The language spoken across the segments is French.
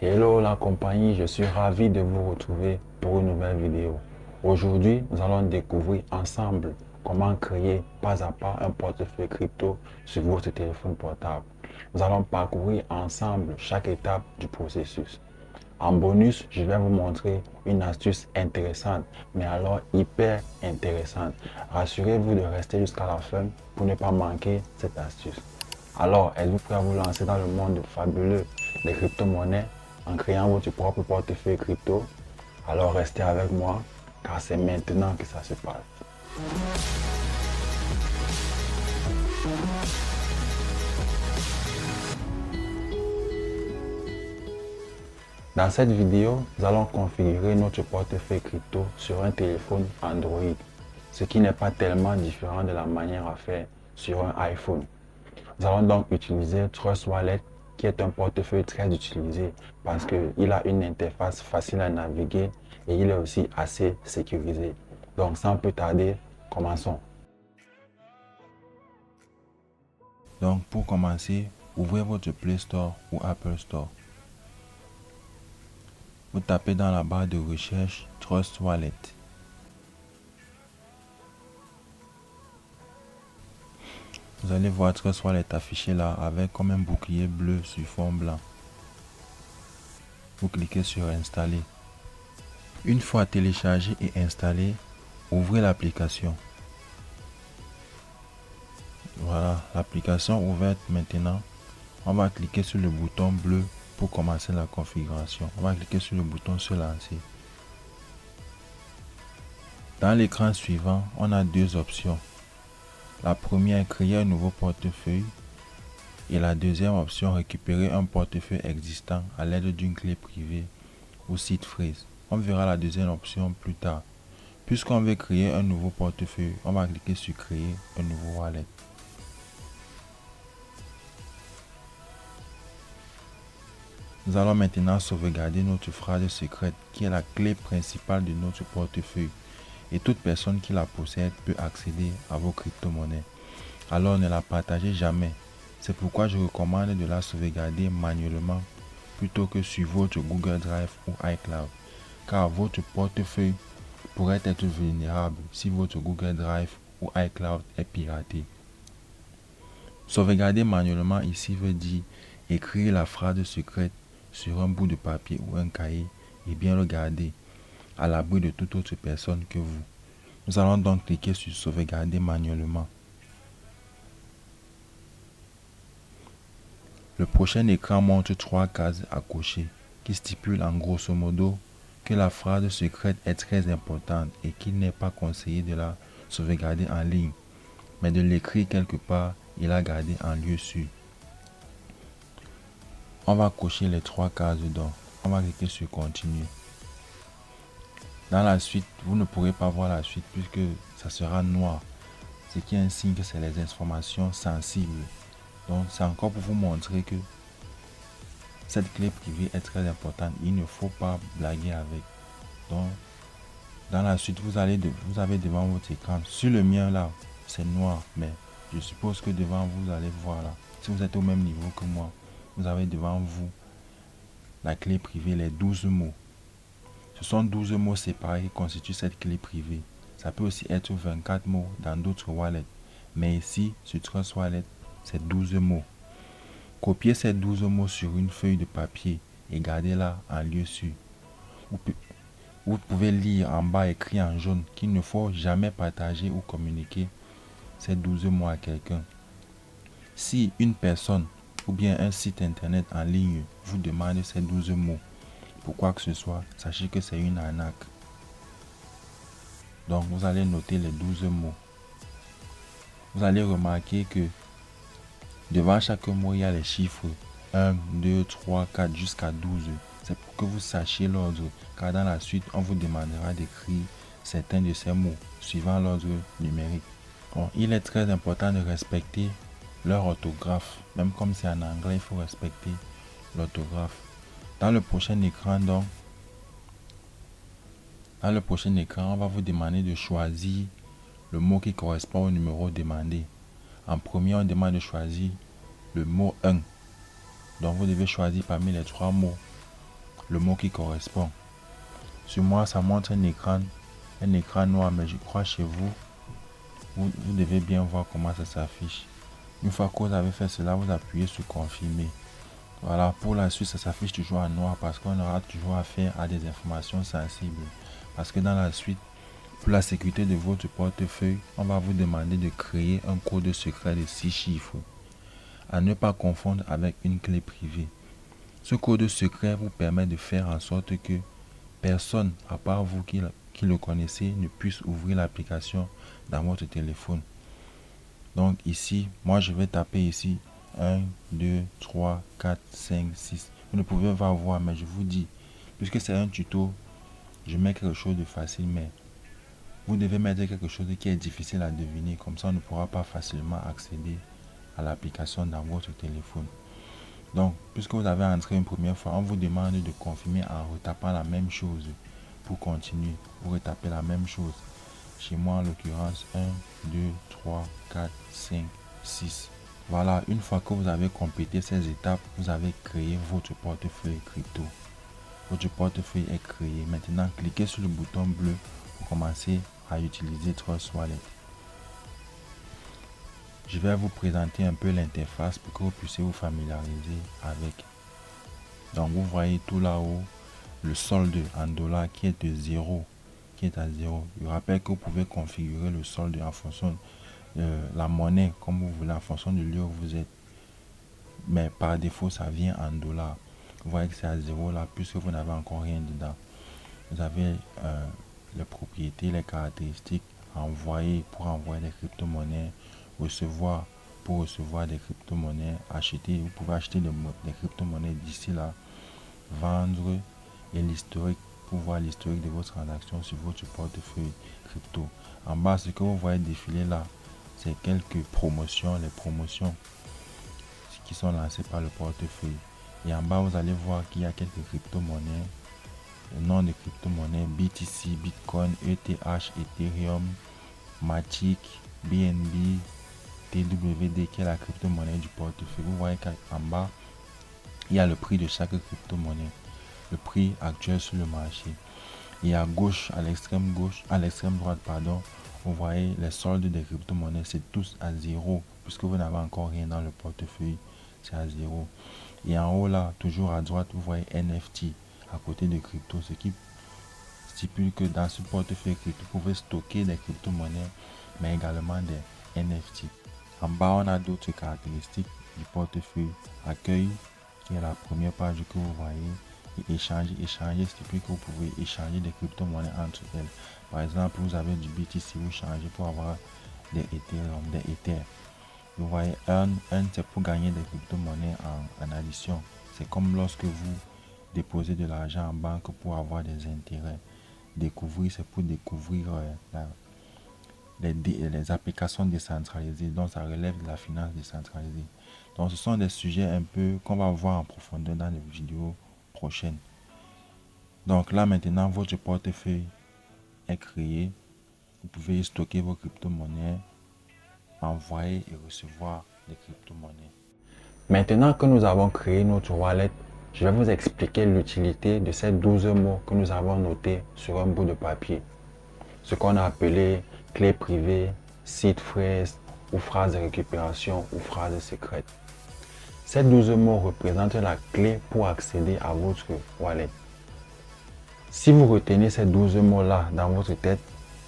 Hello la compagnie, je suis ravi de vous retrouver pour une nouvelle vidéo. Aujourd'hui, nous allons découvrir ensemble comment créer pas à pas un portefeuille crypto sur votre téléphone portable. Nous allons parcourir ensemble chaque étape du processus. En bonus, je vais vous montrer une astuce intéressante, mais alors hyper intéressante. Rassurez-vous de rester jusqu'à la fin pour ne pas manquer cette astuce. Alors, êtes-vous prêt à vous lancer dans le monde fabuleux des crypto-monnaies en créant votre propre portefeuille crypto? Alors restez avec moi car c'est maintenant que ça se passe. Dans cette vidéo, nous allons configurer notre portefeuille crypto sur un téléphone Android, ce qui n'est pas tellement différent de la manière à faire sur un iPhone. Nous allons donc utiliser Trust Wallet, qui est un portefeuille très utilisé parce qu'il a une interface facile à naviguer et il est aussi assez sécurisé. Donc sans plus tarder, commençons. Donc pour commencer, ouvrez votre Play Store ou Apple Store. Vous tapez dans la barre de recherche Trust Wallet. Vous allez voir Trust Wallet affiché là avec comme un bouclier bleu sur fond blanc. Vous cliquez sur Installer. Une fois téléchargé et installé, ouvrez l'application. Voilà, l'application ouverte maintenant. On va cliquer sur le bouton bleu pour commencer la configuration. On va cliquer sur le bouton se lancer. Dans l'écran suivant, on a deux options. La première, créer un nouveau portefeuille. Et la deuxième option, récupérer un portefeuille existant à l'aide d'une clé privée ou seed phrase. On verra la deuxième option plus tard. Puisqu'on veut créer un nouveau portefeuille, on va cliquer sur créer un nouveau wallet. Nous allons maintenant sauvegarder notre phrase secrète qui est la clé principale de notre portefeuille. Et toute personne qui la possède peut accéder à vos crypto-monnaies. Alors ne la partagez jamais. C'est pourquoi je recommande de la sauvegarder manuellement plutôt que sur votre Google Drive ou iCloud, car votre portefeuille pourrait être vulnérable si votre Google Drive ou iCloud est piraté. Sauvegarder manuellement ici veut dire écrire la phrase secrète sur un bout de papier ou un cahier et bien le garder à l'abri de toute autre personne que vous. Nous allons donc cliquer sur sauvegarder manuellement. Le prochain écran montre trois cases à cocher qui stipulent en grosso modo que la phrase secrète est très importante et qu'il n'est pas conseillé de la sauvegarder en ligne, mais de l'écrire quelque part et la garder en lieu sûr. On va cocher les trois cases dedans. On va cliquer sur continuer. Dans la suite, vous ne pourrez pas voir la suite puisque ça sera noir, ce qui est un signe que c'est les informations sensibles. Donc c'est encore pour vous montrer que cette clé privée est très importante. Il ne faut pas blaguer avec. Donc dans la suite, vous avez devant votre écran. Sur le mien là, c'est noir, mais je suppose que devant vous allez voir là. Si vous êtes au même niveau que moi, vous avez devant vous la clé privée, les 12 mots. Ce sont 12 mots séparés qui constituent cette clé privée. Ça peut aussi être 24 mots dans d'autres wallets. Mais ici, sur Trust Wallet, c'est 12 mots. Copiez ces 12 mots sur une feuille de papier et gardez-la en lieu sûr. Vous pouvez lire en bas écrit en jaune qu'il ne faut jamais partager ou communiquer ces 12 mots à quelqu'un. Si une personne ou bien un site internet en ligne vous demande ces 12 mots pour quoi que ce soit, sachez que c'est une arnaque. Donc vous allez noter les 12 mots. Vous allez remarquer que devant chaque mot, il y a les chiffres 1, 2, 3, 4 jusqu'à 12. C'est pour que vous sachiez l'ordre, car dans la suite, on vous demandera d'écrire certains de ces mots, suivant l'ordre numérique. Bon, il est très important de respecter leur orthographe. Même comme c'est en anglais, il faut respecter l'orthographe. Dans le prochain écran, on va vous demander de choisir le mot qui correspond au numéro demandé. En premier, on demande de choisir le mot 1. Donc vous devez choisir parmi les trois mots le mot qui correspond. Sur moi, ça montre un écran noir, mais je crois chez vous, vous devez bien voir comment ça s'affiche. Une fois que vous avez fait cela, vous appuyez sur confirmer. Voilà, pour la suite, ça s'affiche toujours en noir parce qu'on aura toujours affaire à des informations sensibles. Parce que dans la suite, pour la sécurité de votre portefeuille, on va vous demander de créer un code secret de 6 chiffres. À ne pas confondre avec une clé privée. Ce code secret vous permet de faire en sorte que personne, à part vous qui le connaissez, ne puisse ouvrir l'application dans votre téléphone. Donc ici, moi je vais taper ici 1, 2, 3, 4, 5, 6. Vous ne pouvez pas voir, mais je vous dis, puisque c'est un tuto, je mets quelque chose de facile, mais vous devez mettre quelque chose qui est difficile à deviner. Comme ça, on ne pourra pas facilement accéder à l'application dans votre téléphone. Donc, puisque vous avez entré une première fois, on vous demande de confirmer en retapant la même chose. Pour continuer, vous retapez la même chose. Chez moi, en l'occurrence, 1, 2, 3, 4, 5, 6. Voilà, une fois que vous avez complété ces étapes, vous avez créé votre portefeuille crypto. Votre portefeuille est créé. Maintenant, cliquez sur le bouton bleu pour commencer à utiliser Trust Wallet. Je vais vous présenter un peu l'interface pour que vous puissiez vous familiariser avec. Donc, vous voyez tout là-haut le solde en dollars qui est de 0, qui est à 0. Je rappelle que vous pouvez configurer le solde en fonction de la monnaie comme vous voulez, en fonction de lieu où vous êtes. Mais par défaut, ça vient en dollars. Vous voyez que c'est à 0 là, puisque vous n'avez encore rien dedans. Vous avez les propriétés, les caractéristiques, envoyer pour envoyer des crypto-monnaies, recevoir pour recevoir des crypto-monnaies, acheter, vous pouvez acheter des crypto-monnaies d'ici là, vendre et l'historique pour voir l'historique de votre transaction sur votre portefeuille crypto. En bas, ce que vous voyez défiler là, c'est quelques promotions, les promotions qui sont lancées par le portefeuille. Et en bas, vous allez voir qu'il y a quelques crypto-monnaies. Le nom de crypto-monnaies BTC, Bitcoin, ETH, Ethereum, Matic, BNB, TWD qui est la crypto-monnaie du portefeuille. Vous voyez qu'en bas, il y a le prix de chaque crypto-monnaie, le prix actuel sur le marché. Et à gauche, à l'extrême droite, pardon, vous voyez les soldes des crypto-monnaies, c'est tous à 0, puisque vous n'avez encore rien dans le portefeuille, c'est à 0. Et en haut là, toujours à droite, vous voyez NFT à côté de crypto, ce qui stipule que dans ce portefeuille crypto, vous pouvez stocker des crypto-monnaies, mais également des NFT. En bas, on a d'autres caractéristiques du portefeuille. Accueil, qui est la première page que vous voyez. Et échanger, stipule que vous pouvez échanger des crypto-monnaies entre elles. Par exemple, vous avez du BTC, vous changez pour avoir des Ethereum, des Ether. Vous voyez, earn c'est pour gagner des crypto-monnaies en addition. C'est comme lorsque vous déposez de l'argent en banque pour avoir des intérêts. Découvrir, c'est pour découvrir les applications décentralisées. Donc, ça relève de la finance décentralisée. Donc, ce sont des sujets un peu qu'on va voir en profondeur dans les vidéos prochaines. Donc, là, maintenant, votre portefeuille est créé. Vous pouvez stocker vos crypto-monnaies, envoyer et recevoir des crypto-monnaies. Maintenant que nous avons créé notre wallet, je vais vous expliquer l'utilité de ces 12 mots que nous avons notés sur un bout de papier. Ce qu'on a appelé clé privée, seed phrase ou phrase de récupération ou phrase secrète. Ces 12 mots représentent la clé pour accéder à votre wallet. Si vous retenez ces 12 mots-là dans votre tête,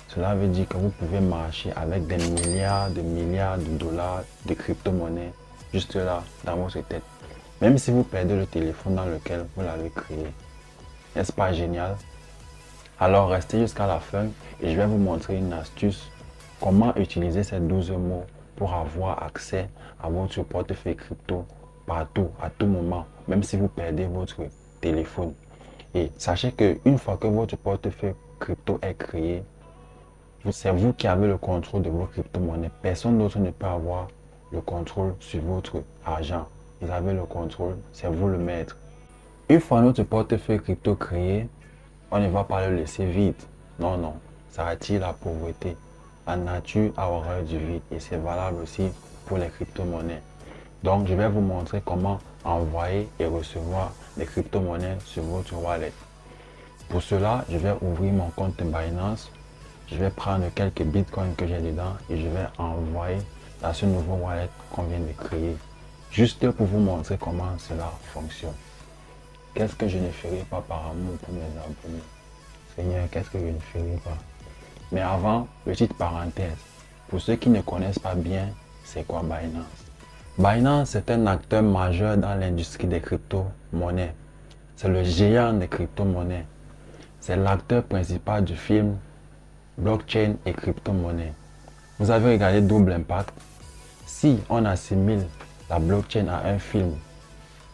cela veut dire que vous pouvez marcher avec des milliards de dollars de crypto-monnaies juste là dans votre tête. Même si vous perdez le téléphone dans lequel vous l'avez créé. N'est-ce pas génial? Alors restez jusqu'à la fin et je vais vous montrer une astuce. Comment utiliser ces 12 mots pour avoir accès à votre portefeuille crypto partout, à tout moment, même si vous perdez votre téléphone. Et sachez qu'une fois que votre portefeuille crypto est créé, c'est vous qui avez le contrôle de vos crypto-monnaies. Personne d'autre ne peut avoir le contrôle sur votre argent. Vous avez le contrôle, c'est vous le maître. Une fois notre portefeuille crypto créé, on ne va pas le laisser vide. Non, non, ça attire la pauvreté. La nature a horreur du vide et c'est valable aussi pour les crypto-monnaies. Donc, je vais vous montrer comment envoyer et recevoir des crypto-monnaies sur votre wallet. Pour cela, je vais ouvrir mon compte Binance. Je vais prendre quelques bitcoins que j'ai dedans et je vais envoyer dans ce nouveau wallet qu'on vient de créer. Juste pour vous montrer comment cela fonctionne. Qu'est-ce que je ne ferai pas par amour pour mes abonnés? Seigneur, qu'est-ce que je ne ferai pas? Mais avant, petite parenthèse. Pour ceux qui ne connaissent pas bien, c'est quoi Binance? Binance est un acteur majeur dans l'industrie des crypto-monnaies. C'est le géant des crypto-monnaies. C'est l'acteur principal du film Blockchain et crypto-monnaie. Vous avez regardé Double Impact? Si on assimile la blockchain à un film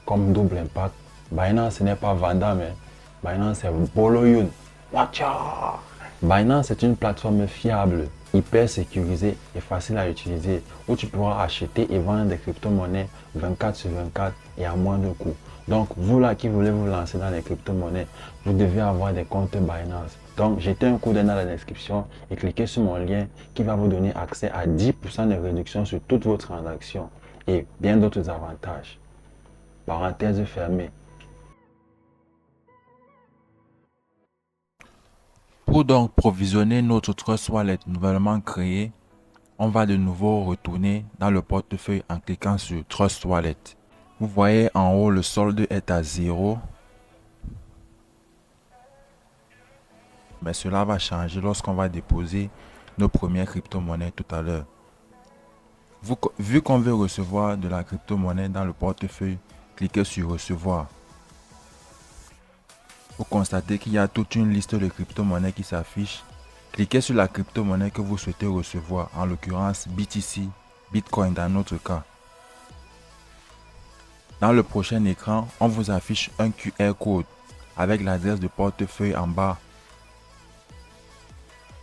comme Double Impact, Binance ce n'est pas Vandam, mais Binance c'est Boloyun. Watcha! Binance est une plateforme fiable, hyper sécurisée et facile à utiliser où tu pourras acheter et vendre des crypto-monnaies 24/24 et à moindre coût. Donc vous là qui voulez vous lancer dans les crypto-monnaies, vous devez avoir des comptes Binance. Donc jetez un coup d'œil dans la description et cliquez sur mon lien qui va vous donner accès à 10% de réduction sur toutes vos transactions et bien d'autres avantages. Parenthèse fermée. Pour donc provisionner notre Trust Wallet nouvellement créé, on va de nouveau retourner dans le portefeuille en cliquant sur Trust Wallet. Vous voyez en haut, le solde est à 0. Mais cela va changer lorsqu'on va déposer nos premières crypto-monnaies tout à l'heure. Vu qu'on veut recevoir de la crypto-monnaie dans le portefeuille, cliquez sur Recevoir. Vous constatez qu'il y a toute une liste de crypto-monnaies qui s'affiche. Cliquez sur la crypto-monnaie que vous souhaitez recevoir, en l'occurrence BTC, Bitcoin dans notre cas. Dans le prochain écran, on vous affiche un QR code avec l'adresse de portefeuille en bas.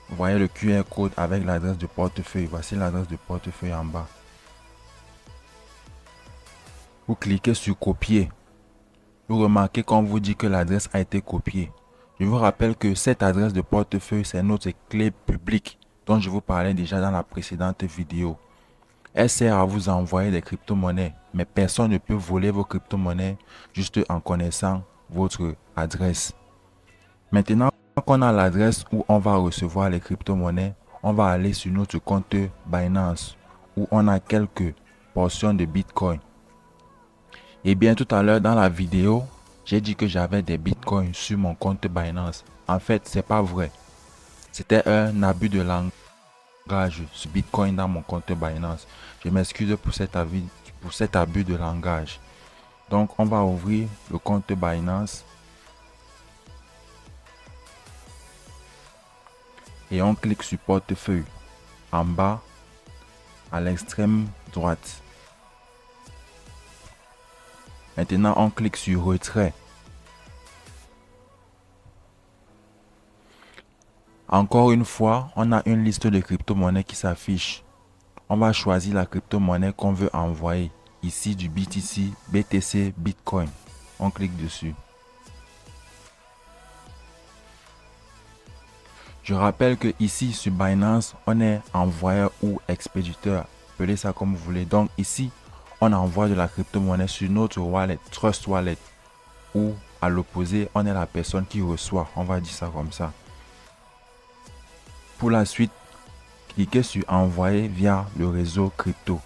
Vous voyez le QR code avec l'adresse de portefeuille. Voici l'adresse de portefeuille en bas. Vous cliquez sur Copier. Vous remarquez qu'on vous dit que l'adresse a été copiée. Je vous rappelle que cette adresse de portefeuille, c'est notre clé publique dont je vous parlais déjà dans la précédente vidéo. Elle sert à vous envoyer des crypto-monnaies, mais personne ne peut voler vos crypto-monnaies juste en connaissant votre adresse. Maintenant qu'on a l'adresse où on va recevoir les crypto-monnaies, on va aller sur notre compte Binance où on a quelques portions de Bitcoin. Et bien tout à l'heure dans la vidéo, j'ai dit que j'avais des bitcoins sur mon compte Binance. En fait, c'est pas vrai. C'était un abus de langage sur Bitcoin dans mon compte Binance. Je m'excuse pour cet abus de langage. Donc, on va ouvrir le compte Binance. Et on clique sur portefeuille en bas à l'extrême droite. Maintenant, on clique sur retrait. Encore une fois, on a une liste de crypto-monnaies qui s'affiche. On va choisir la crypto-monnaie qu'on veut envoyer. Ici, du BTC, BTC, Bitcoin. On clique dessus. Je rappelle que ici, sur Binance, on est envoyeur ou expéditeur. Appelez ça comme vous voulez. Donc ici, on envoie de la crypto-monnaie sur notre wallet, Trust Wallet. Ou à l'opposé, on est la personne qui reçoit. On va dire ça comme ça. Pour la suite, cliquez sur envoyer via le réseau crypto.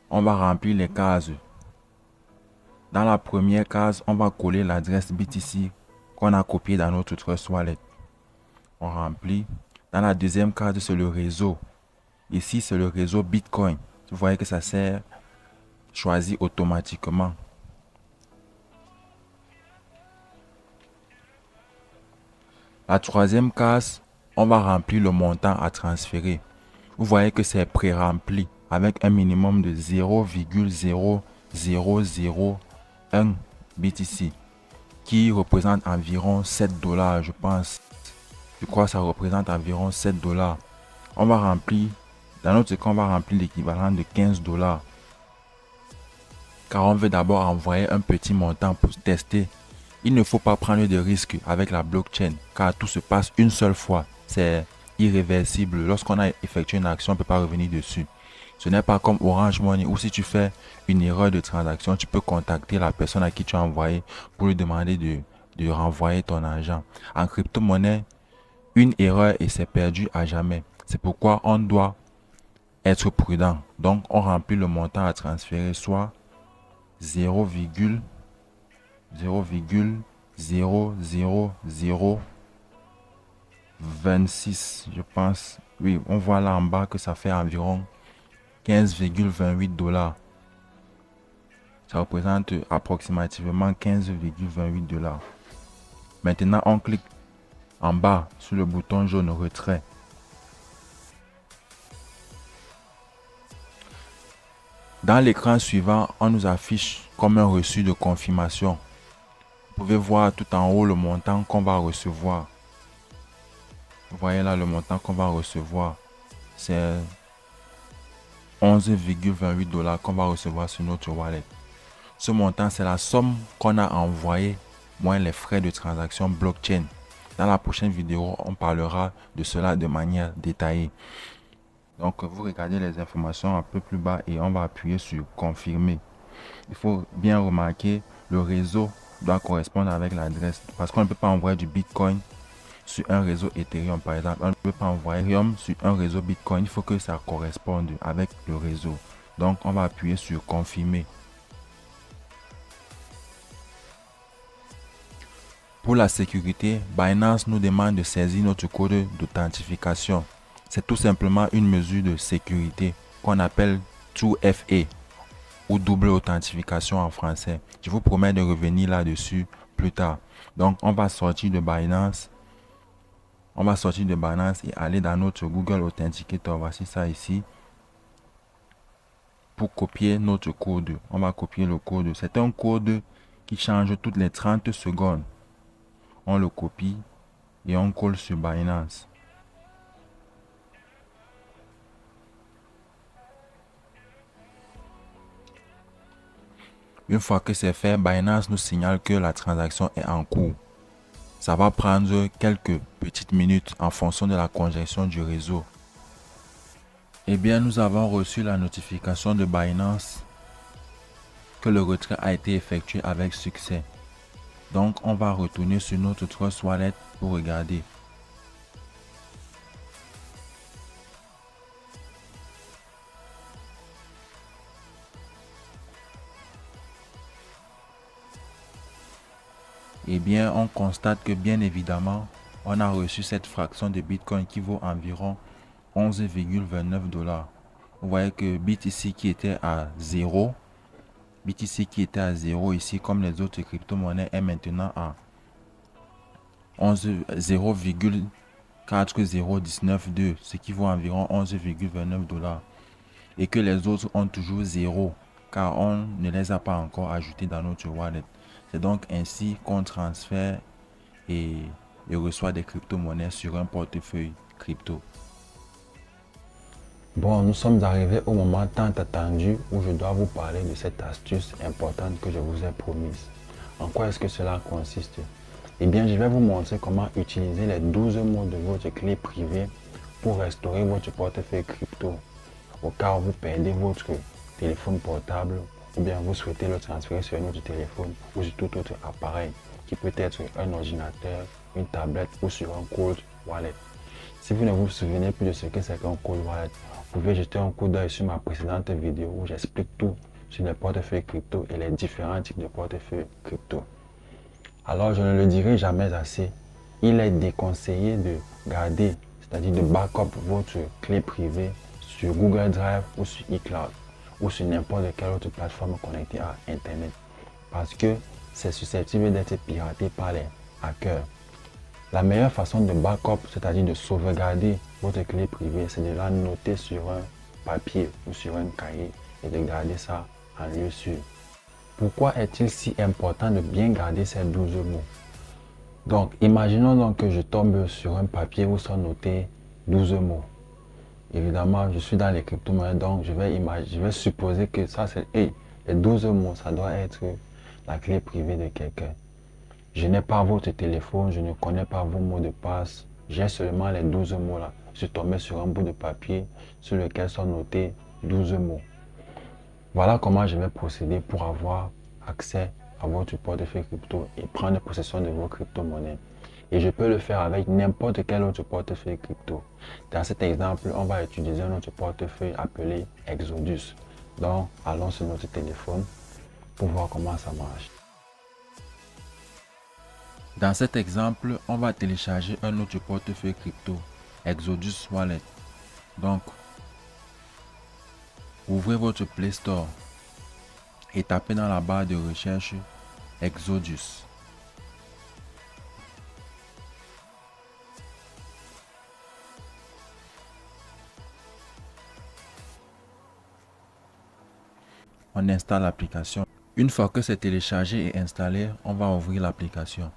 On va remplir les cases. Dans la première case, on va coller l'adresse BTC qu'on a copiée dans notre Trust Wallet. On remplit. Dans la deuxième case, c'est le réseau. Ici, c'est le réseau Bitcoin. Vous voyez que ça sert choisi automatiquement. La troisième case, on va remplir le montant à transférer. Vous voyez que c'est pré-rempli avec un minimum de 0,0001 BTC qui représente environ 7 $, je pense. Je crois que ça représente environ 7 $. On va remplir, dans notre cas, on va remplir l'équivalent de 15 $. Car on veut d'abord envoyer un petit montant pour tester. Il ne faut pas prendre de risques avec la blockchain car tout se passe une seule fois. C'est irréversible. Lorsqu'on a effectué une action, on ne peut pas revenir dessus. Ce n'est pas comme Orange Money où si tu fais une erreur de transaction, tu peux contacter la personne à qui tu as envoyé pour lui demander de renvoyer ton argent. En crypto-monnaie, une erreur et c'est perdu à jamais. C'est pourquoi on doit être prudent. Donc, on remplit le montant à transférer, soit 0,00026, je pense. Oui, on voit là en bas que ça fait environ 15,28 $. Ça représente approximativement 15,28 $. Maintenant, on clique en bas sur le bouton jaune retrait. Dans l'écran suivant, on nous affiche comme un reçu de confirmation. Vous pouvez voir tout en haut le montant qu'on va recevoir. Vous voyez là le montant qu'on va recevoir. C'est 11,28 $ qu'on va recevoir sur notre wallet. Ce montant, c'est la somme qu'on a envoyée, moins les frais de transaction blockchain. Dans la prochaine vidéo, on parlera de cela de manière détaillée. Donc, vous regardez les informations un peu plus bas et on va appuyer sur confirmer. Il faut bien remarquer, le réseau doit correspondre avec l'adresse parce qu'on ne peut pas envoyer du Bitcoin sur un réseau Ethereum par exemple. On ne peut pas envoyer Ethereum sur un réseau Bitcoin. Il faut que ça corresponde avec le réseau. Donc, on va appuyer sur confirmer. Pour la sécurité, Binance nous demande de saisir notre code d'authentification. C'est tout simplement une mesure de sécurité qu'on appelle 2FA ou double authentification en français. Je vous promets de revenir là-dessus plus tard. Donc, on va sortir de Binance. On va sortir de Binance et aller dans notre Google Authenticator. Voici ça ici. Pour copier notre code. On va copier le code. C'est un code qui change toutes les 30 secondes. On le copie et on colle sur Binance. Une fois que c'est fait, Binance nous signale que la transaction est en cours. Ça va prendre quelques petites minutes en fonction de la congestion du réseau. Eh bien, nous avons reçu la notification de Binance que le retrait a été effectué avec succès. Donc, on va retourner sur notre Trust Wallet pour regarder. Eh bien, on constate que bien évidemment, on a reçu cette fraction de Bitcoin qui vaut environ 11,29 $. Vous voyez que BTC qui était à 0, BTC qui était à 0 ici, comme les autres crypto-monnaies, est maintenant à 0,40192, ce qui vaut environ 11,29 $. Et que les autres ont toujours 0, car on ne les a pas encore ajoutés dans notre wallet. C'est donc ainsi qu'on transfère et reçoit des crypto-monnaies sur un portefeuille crypto. Bon, nous sommes arrivés au moment tant attendu où je dois vous parler de cette astuce importante que je vous ai promise. En quoi est-ce que cela consiste? Eh bien, je vais vous montrer comment utiliser les 12 mots de votre clé privée pour restaurer votre portefeuille crypto. Au cas où vous perdez votre téléphone portable ou bien vous souhaitez le transférer sur un autre téléphone ou sur tout autre appareil qui peut être un ordinateur, une tablette ou sur un cold wallet. Si vous ne vous souvenez plus de ce que c'est qu'un cold wallet, vous pouvez jeter un coup d'œil sur ma précédente vidéo où j'explique tout sur les portefeuilles crypto et les différents types de portefeuilles crypto. Alors je ne le dirai jamais assez, il est déconseillé de garder, c'est-à-dire de backup votre clé privée sur Google Drive ou sur iCloud ou sur n'importe quelle autre plateforme connectée à Internet parce que c'est susceptible d'être piraté par les hackers. La meilleure façon de backup, c'est-à-dire de sauvegarder votre clé privée, c'est de la noter sur un papier ou sur un cahier et de garder ça en lieu sûr. Pourquoi est-il si important de bien garder ces 12 mots? Donc, imaginons donc que je tombe sur un papier où sont notés 12 mots. Évidemment, je suis dans les crypto-monnaies, donc je vais supposer que ça c'est les 12 mots, ça doit être la clé privée de quelqu'un. Je n'ai pas votre téléphone, je ne connais pas vos mots de passe, j'ai seulement les 12 mots là. Je suis tombé sur un bout de papier sur lequel sont notés 12 mots. Voilà comment je vais procéder pour avoir accès à votre portefeuille crypto et prendre possession de vos crypto-monnaies. Et je peux le faire avec n'importe quel autre portefeuille crypto. Dans cet exemple, on va utiliser notre portefeuille appelé Exodus. Donc, allons sur notre téléphone pour voir comment ça marche. Dans cet exemple, on va télécharger un autre portefeuille crypto, Exodus Wallet. Donc, ouvrez votre Play Store et tapez dans la barre de recherche Exodus. On installe l'application. Une fois que c'est téléchargé et installé, on va ouvrir l'application.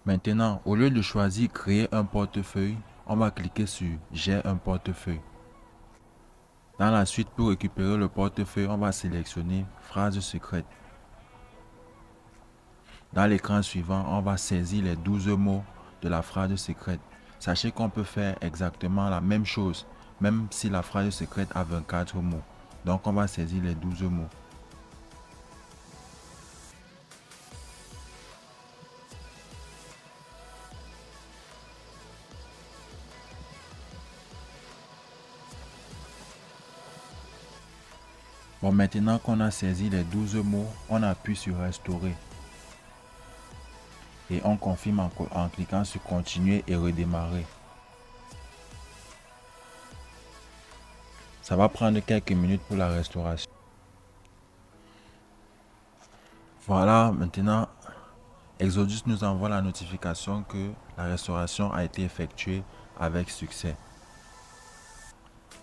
Maintenant, au lieu de choisir créer un portefeuille, on va cliquer sur j'ai un portefeuille. Dans la suite, pour récupérer le portefeuille, on va sélectionner phrase secrète. Dans l'écran suivant, on va saisir les 12 mots de la phrase secrète. Sachez qu'on peut faire exactement la même chose, même si la phrase secrète a 24 mots. Donc on va saisir les 12 mots. Bon, maintenant qu'on a saisi les 12 mots, on appuie sur restaurer. Et on confirme en cliquant sur continuer et redémarrer. Ça va prendre quelques minutes pour la restauration. Voilà, maintenant, Exodus nous envoie la notification que la restauration a été effectuée avec succès.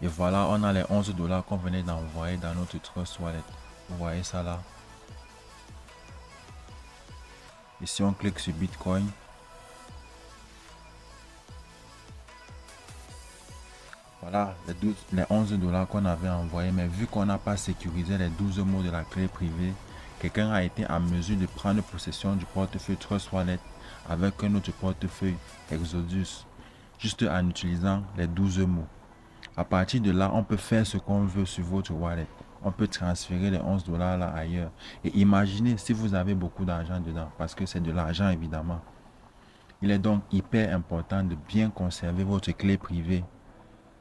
Et voilà, on a les 11 $ qu'on venait d'envoyer dans notre Trust Wallet. Vous voyez ça là. Ici, on clique sur Bitcoin. Voilà les 11 $ qu'on avait envoyés, mais vu qu'on n'a pas sécurisé les 12 mots de la clé privée, quelqu'un a été en mesure de prendre possession du portefeuille Trust Wallet avec un autre portefeuille Exodus, juste en utilisant les 12 mots. À partir de là, on peut faire ce qu'on veut sur votre wallet. On peut transférer les 11 $ là ailleurs. Et imaginez si vous avez beaucoup d'argent dedans, parce que c'est de l'argent évidemment. Il est donc hyper important de bien conserver votre clé privée,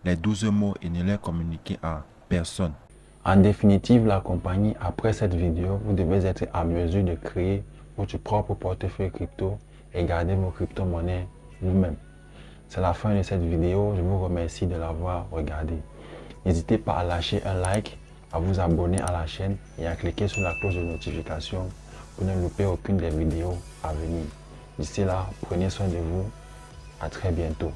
les 12 mots, et ne les communiquer à personne. En définitive, la compagnie, après cette vidéo, vous devez être en mesure de créer votre propre portefeuille crypto et garder vos crypto-monnaies vous-même. C'est la fin de cette vidéo. Je vous remercie de l'avoir regardée. N'hésitez pas à lâcher un like, à vous abonner à la chaîne et à cliquer sur la cloche de notification pour ne louper aucune des vidéos à venir. D'ici là, prenez soin de vous. À très bientôt.